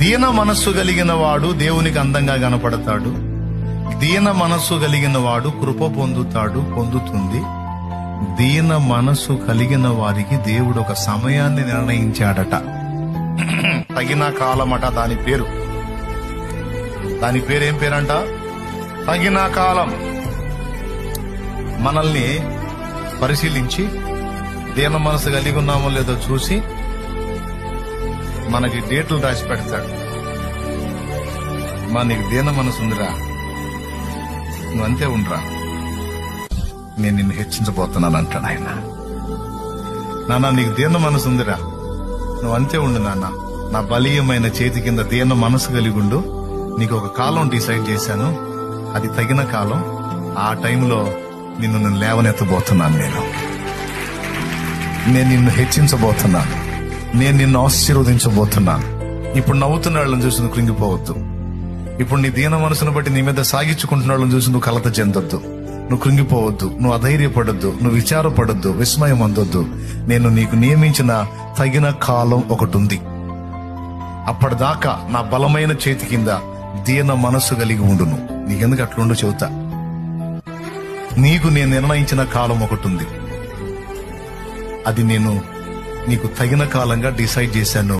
దీన మనస్సు కలిగిన వాడు దేవునికి అందంగా కనపడతాడు. దీన మనస్సు కలిగిన వాడు కృప పొందుతుంది. దీన మనస్సు కలిగిన వారికి దేవుడు ఒక సమయాన్ని నిర్ణయించాడట. తగిన కాలమట దాని పేరు. దాని పేరేం పేరంట? తగిన కాలం. మనల్ని పరిశీలించి దీన మనసు కలిగి ఉన్నామో లేదో చూసి మనకి డేట్లు రాసి పెడతాడు. నీకు దీన మనసు ఉందిరా, నువ్వు అంతే ఉండరా, నేను నిన్ను హెచ్చించబోతున్నాను అంటాడు ఆయన. నాన్న నీకు దీన మనసు ఉందిరా, నువ్వు అంతే ఉండు నాన్న, నా బలీయమైన చేతి కింద దీన మనసు కలిగి ఉండు. నీకు ఒక కాలం డిసైడ్ చేశాను, అది తగిన కాలం. ఆ టైంలో నేను లేవనెత్తబోతున్నాను. నేను నిన్ను హెచ్చించబోతున్నాను, నేను నిన్ను ఆశీర్వదించబోతున్నాను. ఇప్పుడు నవ్వుతున్న వాళ్ళని చూసి నువ్వు కృంగిపోవద్దు. ఇప్పుడు నీ దీన మనసును బట్టి నీ మీద సాగించుకుంటున్న వాళ్ళని చూసి నువ్వు కలత చెందొద్దు, నువ్వు కృంగిపోవద్దు, నువ్వు అధైర్యపడొద్దు, నువ్వు విచారపడొద్దు, విస్మయం అందొద్దు. నేను నీకు నియమించిన తగిన కాలం ఒకటి ఉంది. అప్పటిదాకా నా బలమైన చేతి కింద దీన మనస్సు కలిగి ఉండును. నీకెందుకు అట్లుండో చెబుతా. నీకు నేను నిర్ణయించిన కాలం ఒకటి ఉంది, అది నేను నీకు తగిన కాలంగా డిసైడ్ చేశాను.